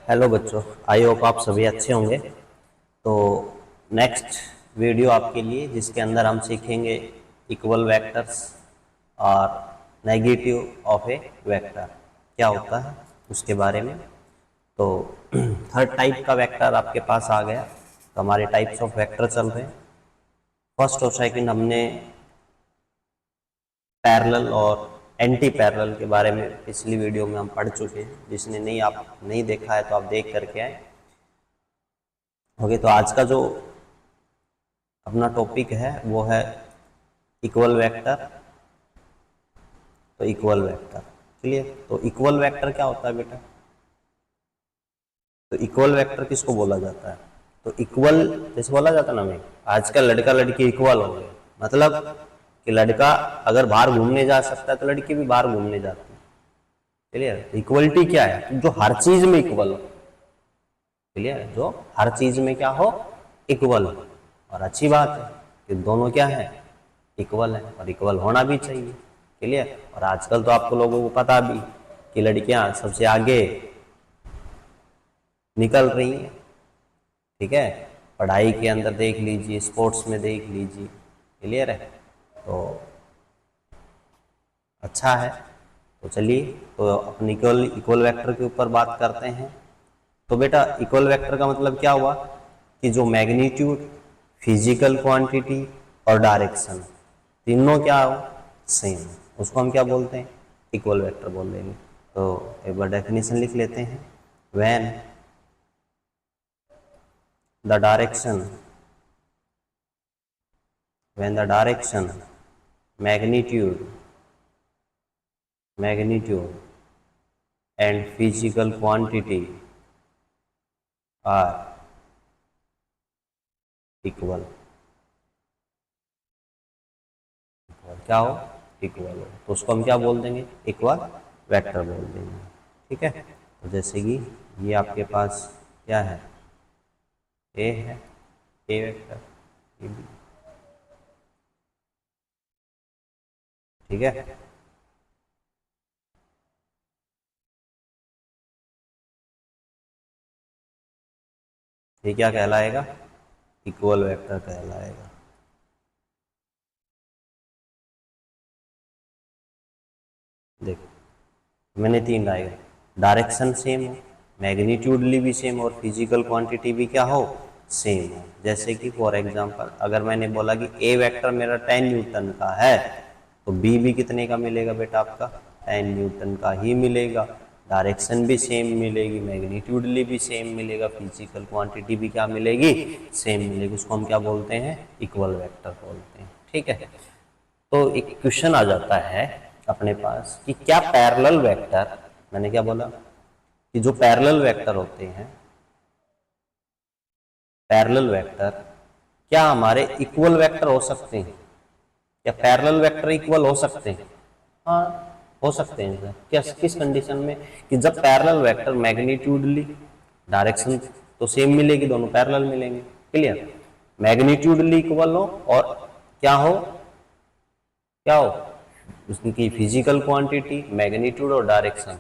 Hello बच्चों, I hope आप सभी अच्छे होंगे। तो नेक्स्ट वीडियो आपके लिए जिसके अंदर हम सीखेंगे इक्वल वेक्टर्स और नेगेटिव ऑफ ए वेक्टर क्या होता है उसके बारे में। तो थर्ड टाइप का वेक्टर आपके पास आ गया। तो हमारे टाइप्स ऑफ वेक्टर चल रहे हैं। फर्स्ट और सेकंड हमने पैरेलल और एंटी पैरेलल के बारे में पिछली वीडियो में हम पढ़ चुके हैं। जिसने नहीं देखा है तो आप देख करके आए। ओके, तो आज का जो अपना टॉपिक है वो है इक्वल वेक्टर। तो इक्वल वेक्टर क्लियर। तो इक्वल वेक्टर क्या होता है बेटा? तो इक्वल वेक्टर किसको बोला जाता है? तो इक्वल जैसे बोला जाता है ना, मैं आज का लड़का लड़की इक्वल हो गए, मतलब कि लड़का अगर बाहर घूमने जा सकता है तो लड़की भी बाहर घूमने जाती है। क्लियर। इक्वलिटी क्या है? जो हर चीज में इक्वल हो। क्लियर। जो हर चीज में क्या हो? इक्वल हो। और अच्छी बात है कि दोनों क्या है? इक्वल है, और इक्वल होना भी चाहिए। क्लियर। और आजकल तो आपको लोगों को पता भी कि लड़कियां सबसे आगे निकल रही हैं। ठीक है। पढ़ाई के अंदर देख लीजिए, स्पोर्ट्स में देख लीजिए। क्लियर है। तो अच्छा है। तो चलिए, तो अपनी इक्वल इक्वल वेक्टर के ऊपर बात करते हैं। तो बेटा इक्वल वेक्टर का मतलब क्या हुआ कि जो मैग्नीट्यूड, फिजिकल क्वांटिटी और डायरेक्शन तीनों क्या हो? सेम। उसको हम क्या बोलते हैं? इक्वल वेक्टर बोल देंगे। तो एक बार डेफिनेशन लिख लेते हैं। When the direction when the direction, magnitude and physical quantity are equal, क्या हो? इक्वल हो। तो उसको हम क्या बोल देंगे? इक्वल वेक्टर बोल देंगे। ठीक है। तो जैसे कि ये आपके पास क्या है? ए है, ए वेक्टर, ये भी। ठीक है। ये क्या कहलाएगा? इक्वल वेक्टर कहलाएगा। देखो मैंने तीन डायरेक्शन सेम हो, मैग्नीट्यूडली भी सेम और फिजिकल क्वांटिटी भी क्या हो? सेम हो। जैसे कि फॉर एग्जांपल अगर मैंने बोला कि ए वेक्टर मेरा 10 न्यूटन का है, तो बी भी कितने का मिलेगा बेटा? आपका 10 न्यूटन का ही मिलेगा। डायरेक्शन भी सेम मिलेगी, मैग्नीट्यूडली भी सेम मिलेगा, फिजिकल क्वांटिटी भी क्या मिलेगी? सेम मिलेगी। उसको हम क्या बोलते हैं? इक्वल वेक्टर बोलते हैं। ठीक है। तो एक क्वेश्चन आ जाता है अपने पास कि क्या पैरेलल वेक्टर, मैंने क्या बोला कि जो पैरेलल वेक्टर होते हैं, पैरेलल वेक्टर क्या हमारे इक्वल वेक्टर हो सकते हैं? क्या पैरेलल वेक्टर इक्वल हो सकते हैं? हाँ, हो सकते हैं सर। क्या किस कंडीशन में? कि जब पैरेलल वेक्टर मैग्नीट्यूडली, डायरेक्शन तो सेम मिलेगी, दोनों पैरेलल मिलेंगे। क्लियर। मैग्नीट्यूडली इक्वल हो और क्या हो? क्या हो? उसकी फिजिकल क्वांटिटी, मैग्नीट्यूड और डायरेक्शन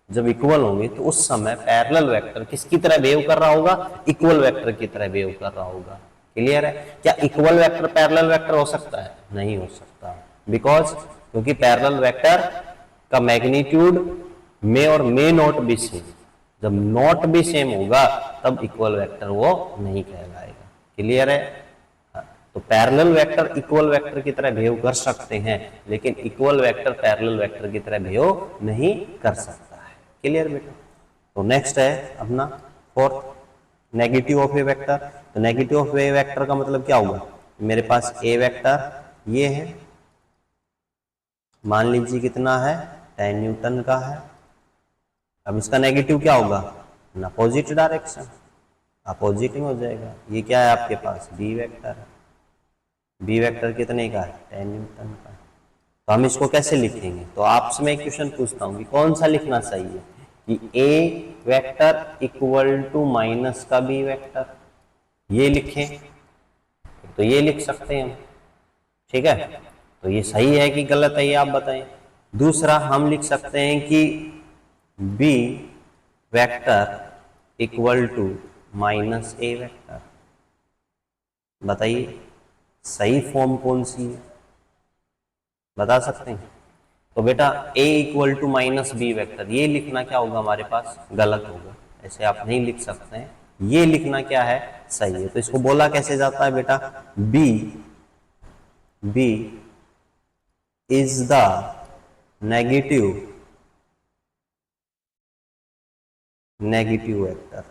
जब इक्वल होंगे तो उस समय पैरेलल वेक्टर किसकी तरह बिहेव कर रहा होगा? इक्वल वेक्टर की तरह बिहेव कर रहा होगा। क्लियर है। क्या इक्वल वेक्टर पैरेलल वेक्टर हो सकता है? नहीं हो सकता। बिकॉज क्योंकि पैरेलल वेक्टर का मैग्नीट्यूड मे और मे नॉट बी सेम। जब नॉट भी सेम होगा तब इक्वल वेक्टर वो नहीं कहलाएगा। क्लियर है। तो पैरेलल वेक्टर इक्वल वेक्टर की तरह बिहेव कर सकते हैं, लेकिन इक्वल वेक्टर पैरेलल वेक्टर की तरह बिहेव नहीं कर सकता है। क्लियर बेटा। तो नेक्स्ट है अपना fourth, negative of A vector. तो नेगेटिव ऑफ ए वेक्टर का मतलब क्या हुआ? मेरे पास ए वेक्टर ये है, मान लीजिए कितना है? 10 न्यूटन का है। अब इसका नेगेटिव क्या होगा? अपोजिट डायरेक्शन, अपोजिट में हो जाएगा। ये क्या है आपके पास? बी वेक्टर है। बी वेक्टर कितने का है? 10 न्यूटन का। तो हम इसको कैसे लिखेंगे? तो आपसे मैं एक क्वेश्चन पूछता हूँ कि कौन सा लिखना चाहिए? कि ए वेक्टर इक्वल टू माइनस का बी वेक्टर, ये लिखें तो ये लिख सकते हैं हम। ठीक है। तो ये सही है कि गलत है, ये आप बताएं। दूसरा हम लिख सकते हैं कि B vector equal to minus A vector. बताइए सही फॉर्म कौन सी है, बता सकते हैं? तो बेटा a equal to minus B vector, ये लिखना क्या होगा हमारे पास, गलत होगा, ऐसे आप नहीं लिख सकते हैं। ये लिखना क्या है, सही है। तो इसको बोला कैसे जाता है बेटा, b is the negative vector,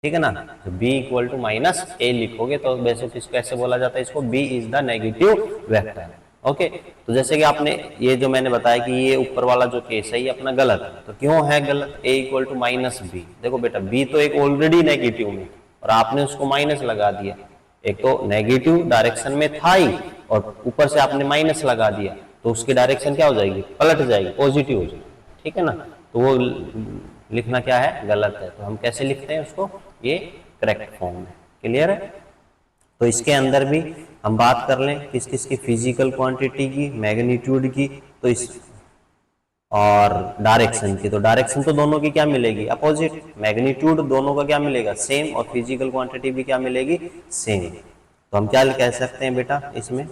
ठीक है ना। तो b इक्वल टू माइनस ए लिखोगे तो वैसे इसको कैसे बोला जाता है, इसको b is the negative vector. Okay, तो जैसे कि आपने ये जो मैंने बताया कि ये ऊपर वाला जो केस है ये अपना गलत है, तो क्यों है गलत, a equal to minus B. देखो बेटा b तो एक ऑलरेडी नेगेटिव में और आपने उसको माइनस लगा दिया, एक तो नेगेटिव डायरेक्शन में था ही और ऊपर से आपने माइनस लगा दिया, तो उसकी डायरेक्शन क्या हो जाएगी, पलट जाएगी, पॉजिटिव हो जाएगी, ठीक है ना। तो वो लिखना क्या है, गलत है। तो हम कैसे लिखते हैं उसको, ये करेक्ट फॉर्म है। क्लियर है। तो इसके अंदर भी हम बात कर लें किस किस की, फिजिकल क्वांटिटी की, मैग्नीट्यूड की, तो इस और डायरेक्शन की। तो डायरेक्शन तो दोनों की क्या मिलेगी, अपोजिट। मैग्नीट्यूड दोनों का क्या मिलेगा, सेम। और फिजिकल क्वांटिटी भी क्या मिलेगी, सेम। तो हम क्या कह सकते हैं बेटा इसमें,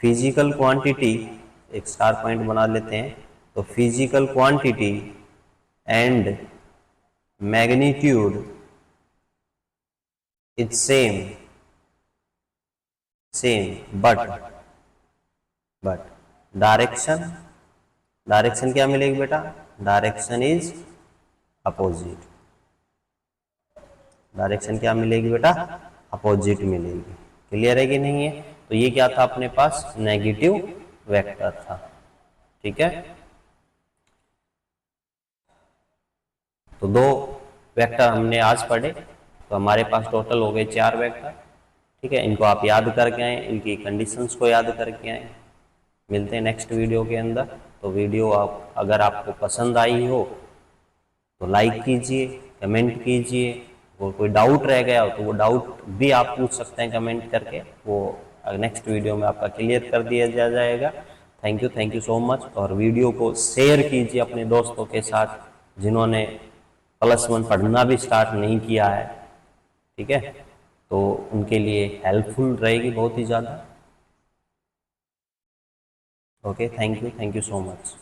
फिजिकल क्वांटिटी, एक स्टार पॉइंट बना लेते हैं, तो physical quantity and magnitude is same but direction, direction क्या मिलेगी बेटा, डायरेक्शन इज अपोजिट। डायरेक्शन क्या मिलेगी बेटा, अपोजिट मिलेगी। क्लियर है कि नहीं है। तो ये क्या था अपने पास, नेगेटिव वेक्टर था, ठीक है। तो दो वेक्टर हमने आज पढ़े, तो हमारे पास टोटल हो गए 4 वेक्टर, ठीक है। इनको आप याद करके आए, इनकी कंडीशंस को याद करके आए। मिलते हैं नेक्स्ट वीडियो के अंदर। तो वीडियो आप अगर आपको पसंद आई हो तो लाइक कीजिए, कमेंट कीजिए, और कोई डाउट रह गया हो तो वो डाउट भी आप पूछ सकते हैं कमेंट करके, वो नेक्स्ट वीडियो में आपका क्लियर कर दिया जाएगा। Thank you so much. और वीडियो को शेयर कीजिए अपने दोस्तों के साथ जिन्होंने +1 पढ़ना भी स्टार्ट नहीं किया है, ठीक है। तो उनके लिए हेल्पफुल रहेगी बहुत ही ज़्यादा। Okay, thank you so much.